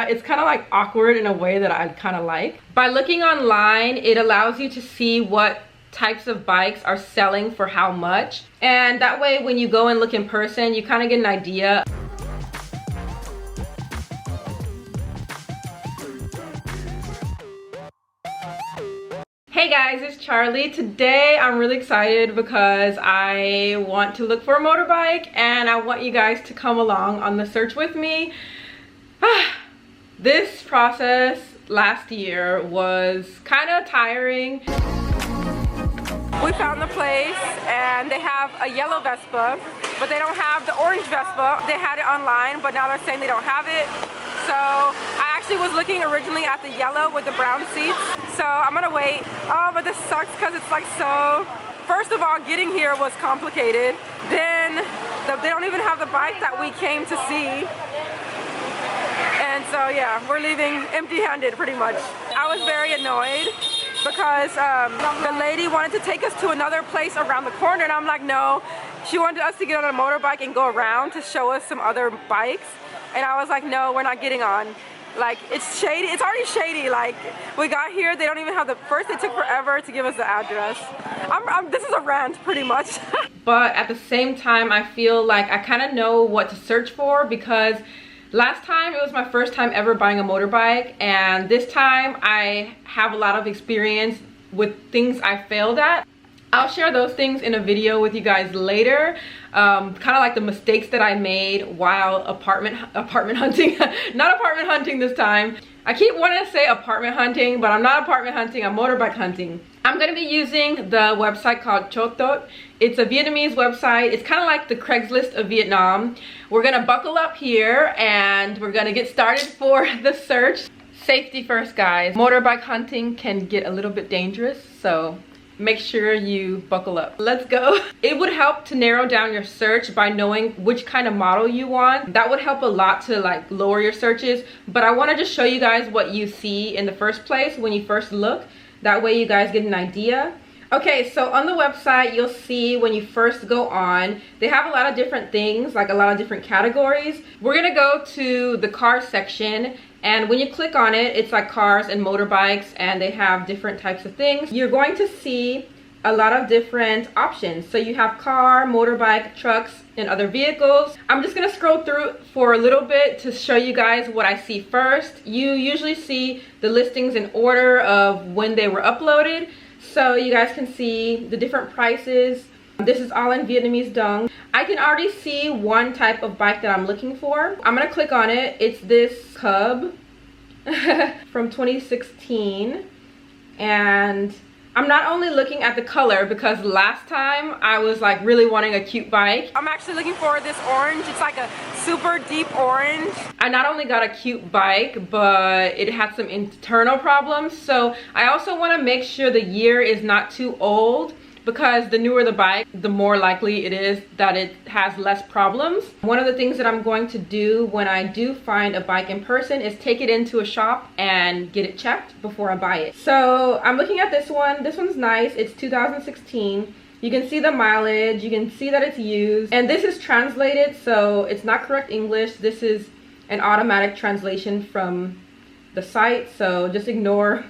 that. It's kind of like awkward in a way that I kind of like. By looking online, it allows you to see what types of bikes are selling for how much, and that way when you go and look in person, you kind of get an idea. Hey guys, it's Charlie. Today I'm really excited because I want to look for a motorbike and I want you guys to come along on the search with me. This process last year was kind of tiring. We found the place and they have a yellow Vespa, but they don't have the orange Vespa. They had it online, but now they're saying they don't have it. So I actually was looking originally at the yellow with the brown seats. So I'm gonna wait. Oh, but this sucks because it's like so. First of all, getting here was complicated. Then they don't even have the bike that we came to see. And so yeah, we're leaving empty-handed pretty much. I was very annoyed because the lady wanted to take us to another place around the corner and I'm like, no. She wanted us to get on a motorbike and go around to show us some other bikes. And I was like, no, we're not getting on. Like, it's shady. It's already shady. Like, we got here, they don't even have the, first it took forever to give us the address. This is a rant, pretty much. But at the same time, I feel like I kind of know what to search for because last time it was my first time ever buying a motorbike, and this time I have a lot of experience with things I failed at. I'll share those things in a video with you guys later. Kind of like the mistakes that I made while apartment hunting. Not apartment hunting this time. I keep wanting to say apartment hunting, but I'm not apartment hunting, I'm motorbike hunting. I'm gonna be using the website called Chotot. It's a Vietnamese website. It's kind of like the Craigslist of Vietnam. We're gonna buckle up here and we're gonna get started for the search. Safety first, guys. Motorbike hunting can get a little bit dangerous, so make sure you buckle up. Let's go. It would help to narrow down your search by knowing which kind of model you want. That would help a lot to like lower your searches, but I want to just show you guys what you see in the first place when you first look. That way you guys get an idea. Okay, so on the website, you'll see when you first go on, they have a lot of different things, like a lot of different categories. We're gonna go to the car section, and when you click on it, it's like cars and motorbikes, and they have different types of things. You're going to see a lot of different options. So you have car, motorbike, trucks, and other vehicles. I'm just gonna scroll through for a little bit to show you guys what I see first. You usually see the listings in order of when they were uploaded, so you guys can see the different prices. This is all in Vietnamese dong. I can already see one type of bike that I'm looking for. I'm gonna click on it. It's this Cub from 2016. And I'm not only looking at the color because last time I was like really wanting a cute bike. I'm actually looking for this orange. It's like a super deep orange. I not only got a cute bike, but it had some internal problems. So I also want to make sure the year is not too old, because the newer the bike, the more likely it is that it has less problems. One of the things that I'm going to do when I do find a bike in person is take it into a shop and get it checked before I buy it. So I'm looking at this one. This one's nice. It's 2016. You can see the mileage. You can see that it's used. And this is translated, so it's not correct English. This is an automatic translation from the site, so just ignore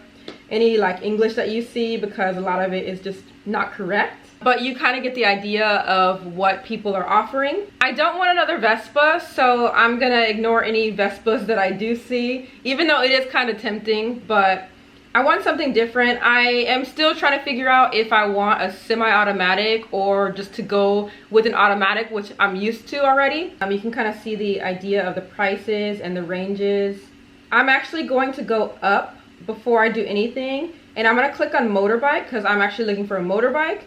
any like English that you see because a lot of it is just not correct. But you kind of get the idea of what people are offering. I don't want another Vespa, so I'm gonna ignore any Vespas that I do see, even though it is kind of tempting, but I want something different. I am still trying to figure out if I want a semi-automatic or just to go with an automatic, which I'm used to already. You can kind of see the idea of the prices and the ranges. I'm actually going to go up before I do anything, and I'm gonna click on motorbike because I'm actually looking for a motorbike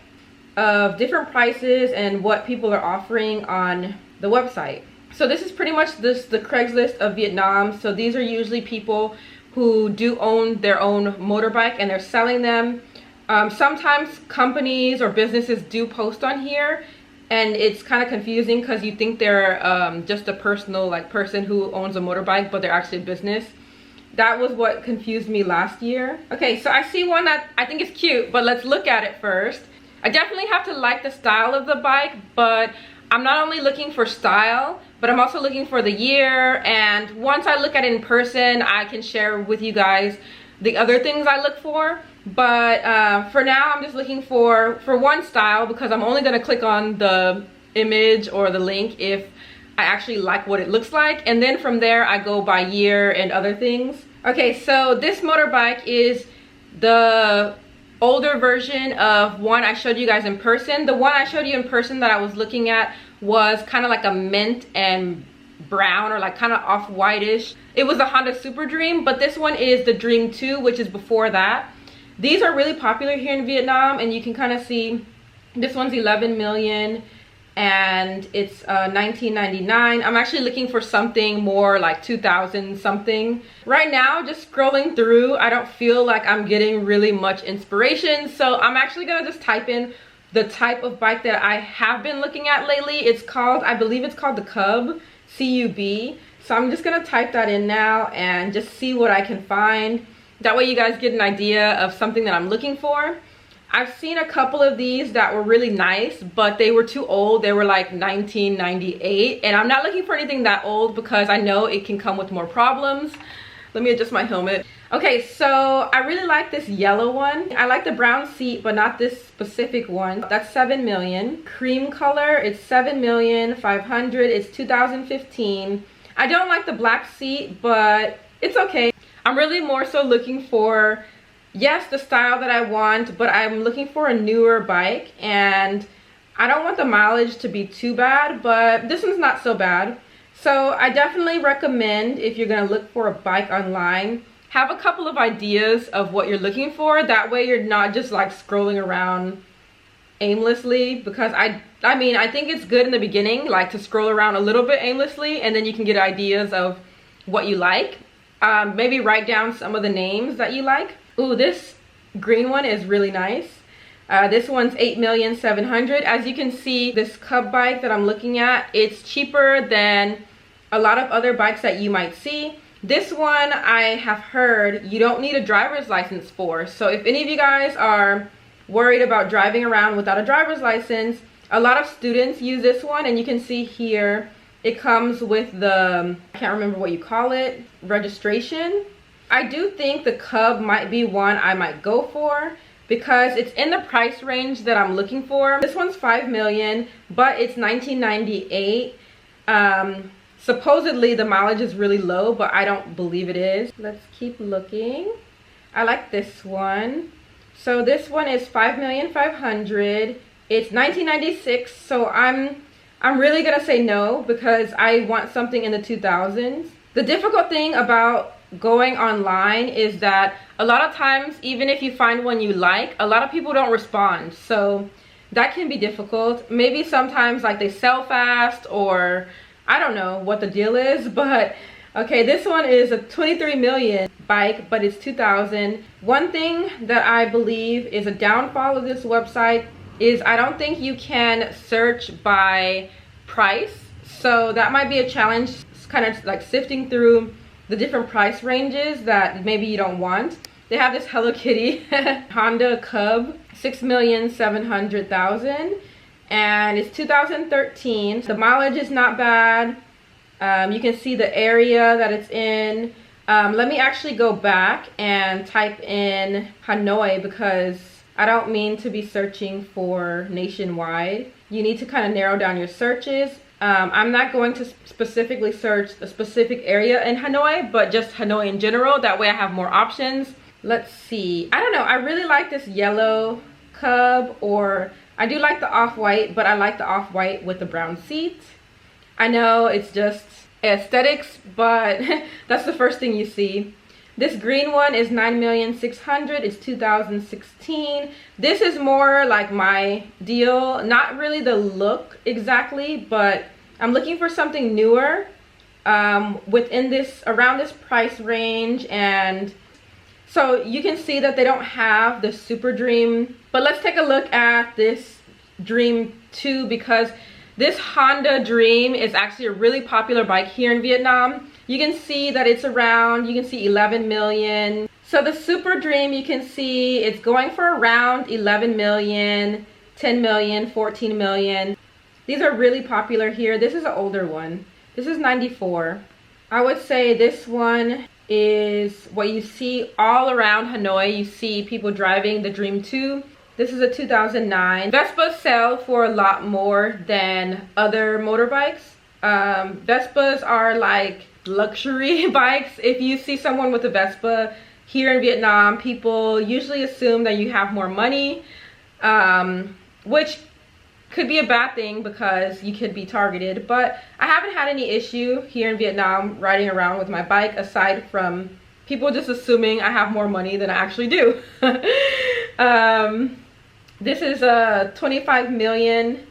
of different prices and what people are offering on the website. So this is pretty much the Craigslist of Vietnam. So these are usually people who do own their own motorbike and they're selling them. Sometimes companies or businesses do post on here, and it's kind of confusing because you think they're just a personal person who owns a motorbike, but they're actually a business. That was what confused me last year. Okay, so I see one that I think is cute, but let's look at it first. I definitely have to like the style of the bike, but I'm not only looking for style, but I'm also looking for the year, and once I look at it in person, I can share with you guys the other things I look for. But for now, I'm just looking for one style, because I'm only going to click on the image or the link if I actually like what it looks like, and then from there I go by year and other things. Okay, so this motorbike is the older version of one I showed you guys in person. The one I showed you in person that I was looking at was kind of like a mint and brown, or like kind of off-whitish. It was a Honda Super Dream, but this one is the Dream 2, which is before that. These are really popular here in Vietnam, and you can kind of see this one's 11 million and it's 1999. I'm actually looking for something more like 2000 something. Right now, just scrolling through, I don't feel like I'm getting really much inspiration, so I'm actually gonna just type in the type of bike that I have been looking at lately. It's called, I believe it's called the Cub, C-U-B. So I'm just gonna type that in now and just see what I can find. That way you guys get an idea of something that I'm looking for. I've seen a couple of these that were really nice, but they were too old. They were like 1998, and I'm not looking for anything that old because I know it can come with more problems. Let me adjust my helmet. Okay, so I really like this yellow one. I like the brown seat, but not this specific one. That's 7 million. Cream color, it's 7,500,000. It's 2015. I don't like the black seat, but it's okay. I'm really more so looking for, yes, the style that I want, but I'm looking for a newer bike, and I don't want the mileage to be too bad, but this one's not so bad. So I definitely recommend, if you're gonna look for a bike online, have a couple of ideas of what you're looking for. That way you're not just like scrolling around aimlessly, because I mean, I think it's good in the beginning, like to scroll around a little bit aimlessly, and then you can get ideas of what you like. Maybe write down some of the names that you like. Ooh, this green one is really nice. This one's 8,700,000. As you can see, this Cub bike that I'm looking at, it's cheaper than a lot of other bikes that you might see. This one, I have heard, you don't need a driver's license for. So if any of you guys are worried about driving around without a driver's license, a lot of students use this one, and you can see here, it comes with the, I can't remember what you call it, registration. I do think the Cub might be one I might go for, because it's in the price range that I'm looking for. This one's 5 million, but it's 1998. Supposedly the mileage is really low, but I don't believe it is. Let's keep looking. I like this one. So this one is 5,500,000. It's 1996, so I'm really gonna say no, because I want something in the 2000s. The difficult thing about going online is that a lot of times, even if you find one you like, a lot of people don't respond, so that can be difficult. Maybe sometimes like they sell fast, or I don't know what the deal is. But okay, this one is a 23 million bike, but it's 2000. One thing that I believe is a downfall of this website is I don't think you can search by price, so that might be a challenge, kind of like sifting through the different price ranges that maybe you don't want. They have this Hello Kitty Honda Cub, 6,700,000, and it's 2013. The mileage is not bad. You can see the area that it's in. Let me actually go back and type in Hanoi, because I don't mean to be searching for nationwide. You need to kind of narrow down your searches. I'm not going to specifically search a specific area in Hanoi, but just Hanoi in general. That way I have more options. Let's see. I don't know. I really like this yellow Cub, or I do like the off-white, but I like the off-white with the brown seat. I know it's just aesthetics, but that's the first thing you see. This green one is 9,600,000. It's 2016. This is more like my deal. Not really the look exactly, but I'm looking for something newer within this, around this price range. And so you can see that they don't have the Super Dream, but let's take a look at this Dream 2, because this Honda Dream is actually a really popular bike here in Vietnam. You can see that it's around, you can see 11 million. So the Super Dream, you can see it's going for around 11 million, 10 million, 14 million. These are really popular here. This is an older one. This is 94. I would say this one is what you see all around Hanoi. You see people driving the Dream 2. This is a 2009. Vespas sell for a lot more than other motorbikes. Vespas are like luxury bikes. If you see someone with a Vespa here in Vietnam, people usually assume that you have more money, which could be a bad thing because you could be targeted. But I haven't had any issue here in Vietnam riding around with my bike, aside from people just assuming I have more money than I actually do. This is a 25 million,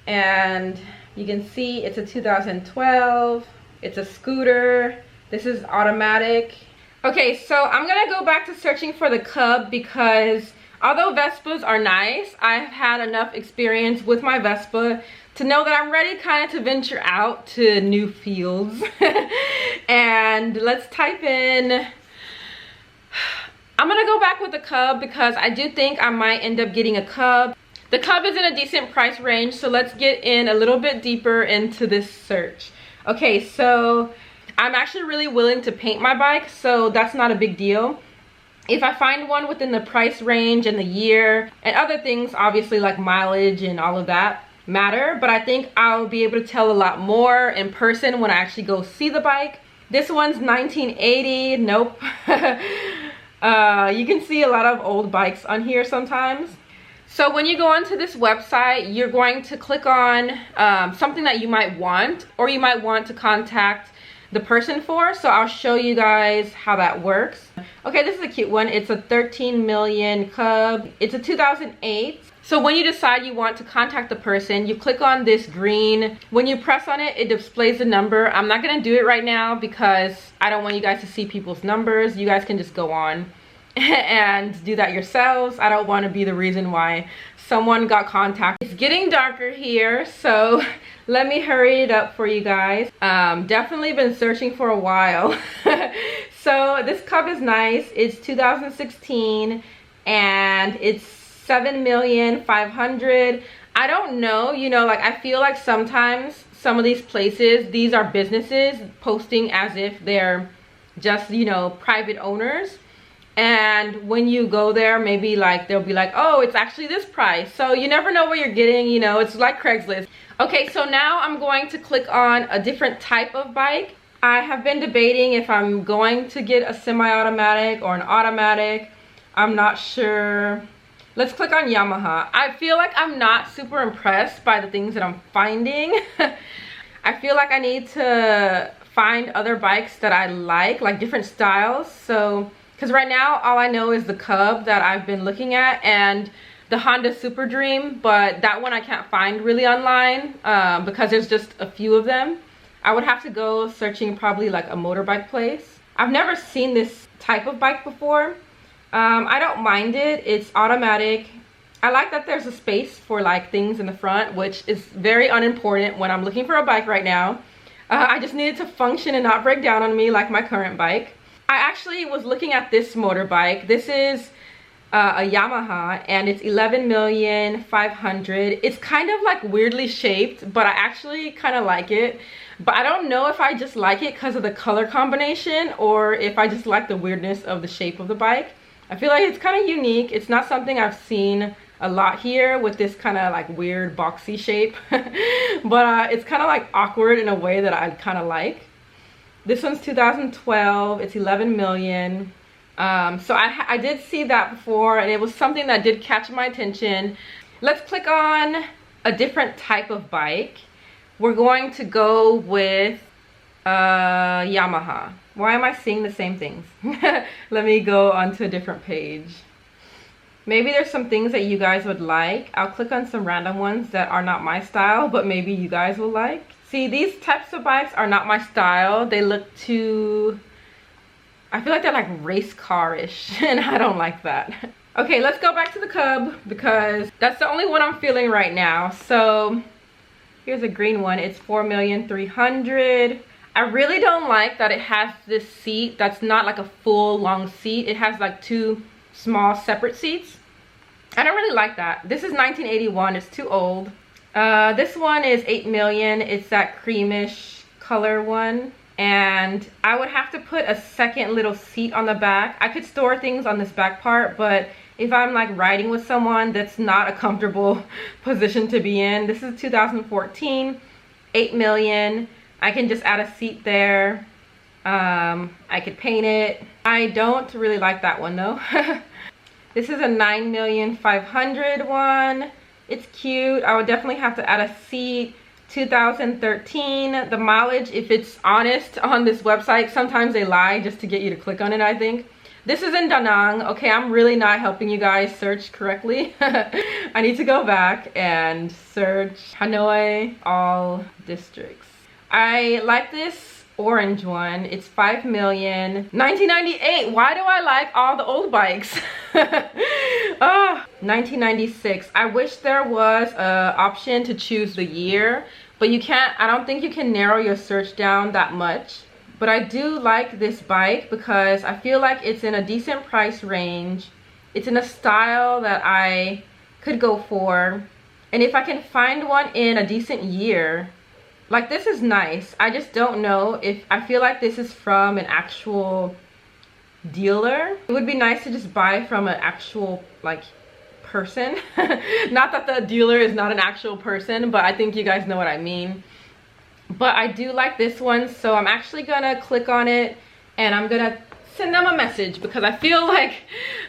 and you can see it's a 2012. It's a scooter. This is automatic. Okay, so I'm gonna go back to searching for the Cub because although Vespas are nice, I've had enough experience with my Vespa to know that I'm ready kind of to venture out to new fields. And let's type in, I'm gonna go back with the Cub because I do think I might end up getting a Cub. The Cub is in a decent price range, so let's get in a little bit deeper into this search. Okay, so I'm actually really willing to paint my bike, so that's not a big deal. If I find one within the price range and the year and other things, obviously like mileage and all of that matter, but I think I'll be able to tell a lot more in person when I actually go see the bike. This one's 1980. Nope. You can see a lot of old bikes on here sometimes. So when you go onto this website, you're going to click on something that you might want, or you might want to contact the person for. So I'll show you guys how that works. Okay, this is a cute one. It's a 13 million Cub. It's a 2008. So when you decide you want to contact the person, you click on this green. When you press on it, it displays the number. I'm not gonna do it right now because I don't want you guys to see people's numbers. You guys can just go on and do that yourselves. I don't want to be the reason why someone got contacted. It's getting darker here, so let me hurry it up for you guys. Definitely been searching for a while. So this Cub is nice. It's 2016 and it's 7,500,000. I don't know, you know, like I feel like sometimes some of these places, these are businesses posting as if they're just, you know, private owners. And when you go there, maybe like they'll be like, oh, it's actually this price. So you never know what you're getting, you know, it's like Craigslist. Okay, so now I'm going to click on a different type of bike. I have been debating if I'm going to get a semi-automatic or an automatic. I'm not sure. Let's click on Yamaha. I feel like I'm not super impressed by the things that I'm finding. I feel like I need to find other bikes that I like different styles. So because right now all I know is the Cub that I've been looking at and the Honda Super Dream, but that one I can't find really online because there's just a few of them. I would have to go searching probably like a motorbike place. I've never seen this type of bike before. I don't mind it. It's automatic. I like that there's a space for like things in the front, which is very unimportant when I'm looking for a bike right now. I just need it to function and not break down on me like my current bike. I actually was looking at this motorbike. This is a Yamaha and it's 11,500,000. It's kind of like weirdly shaped, but I actually kind of like it. But I don't know if I just like it because of the color combination or if I just like the weirdness of the shape of the bike. I feel like it's kind of unique. It's not something I've seen a lot here with this kind of like weird boxy shape. But it's kind of like awkward in a way that I kind of like. This one's 2012. It's 11 million. So I did see that before and it was something that did catch my attention. Let's click on a different type of bike. We're going to go with Yamaha. Why am I seeing the same things? Let me go onto a different page. Maybe there's some things that you guys would like. I'll click on some random ones that are not my style, but maybe you guys will like. See, these types of bikes are not my style. They look too, I feel like they're like race car-ish and I don't like that. Okay, let's go back to the Cub because that's the only one I'm feeling right now. So here's a green one. It's 4,300,000. I really don't like that it has this seat that's not like a full long seat. It has like two small separate seats. I don't really like that. This is 1981. It's too old. This one is 8 million. It's that creamish color one. And I would have to put a second little seat on the back. I could store things on this back part, but if I'm like riding with someone, that's not a comfortable position to be in. This is 2014, 8 million. I can just add a seat there. I could paint it. I don't really like that one though. This is a 9,500,000 one. It's cute. I would definitely have to add a seat. 2013. The mileage, if it's honest on this website, sometimes they lie just to get you to click on it, I think. This is in Da Nang. Okay, I'm really not helping you guys search correctly. I need to go back and search Hanoi, all districts. I like this orange one. It's 5 million. 1998. Why do I like all the old bikes? 1996. I wish there was an option to choose the year, but you can't. I don't think you can narrow your search down that much. But I do like this bike because I feel like it's in a decent price range. It's in a style that I could go for. And if I can find one in a decent year, like this is nice. I just don't know if, I feel like this is from an actual dealer. It would be nice to just buy from an actual like person. Not that the dealer is not an actual person, but I think you guys know what I mean. But I do like this one, so I'm actually gonna click on it and I'm gonna send them a message because I feel like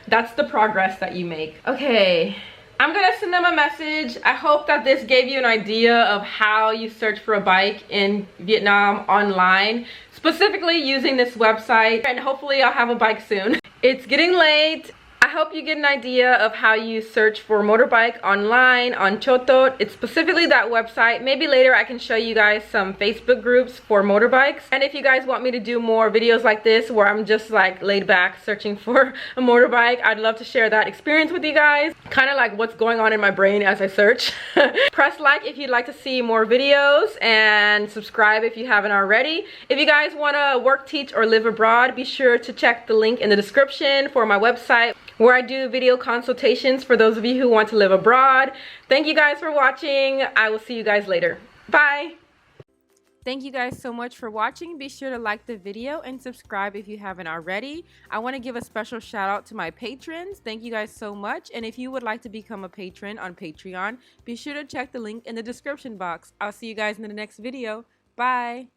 that's the progress that you make. Okay, I'm gonna send them a message. I hope that this gave you an idea of how you search for a bike in Vietnam online, specifically using this website, and hopefully I'll have a bike soon. It's getting late. I hope you get an idea of how you search for motorbike online on Chotot. It's specifically that website. Maybe later I can show you guys some Facebook groups for motorbikes. And if you guys want me to do more videos like this where I'm just like laid back searching for a motorbike, I'd love to share that experience with you guys. Kind of like what's going on in my brain as I search. Press like if you'd like to see more videos and subscribe if you haven't already. If you guys want to work, teach, or live abroad, be sure to check the link in the description for my website, where I do video consultations for those of you who want to live abroad. Thank you guys for watching. I will see you guys later. Bye. Thank you guys so much for watching. Be sure to like the video and subscribe if you haven't already. I want to give a special shout out to my patrons. Thank you guys so much. And if you would like to become a patron on Patreon, be sure to check the link in the description box. I'll see you guys in the next video. Bye.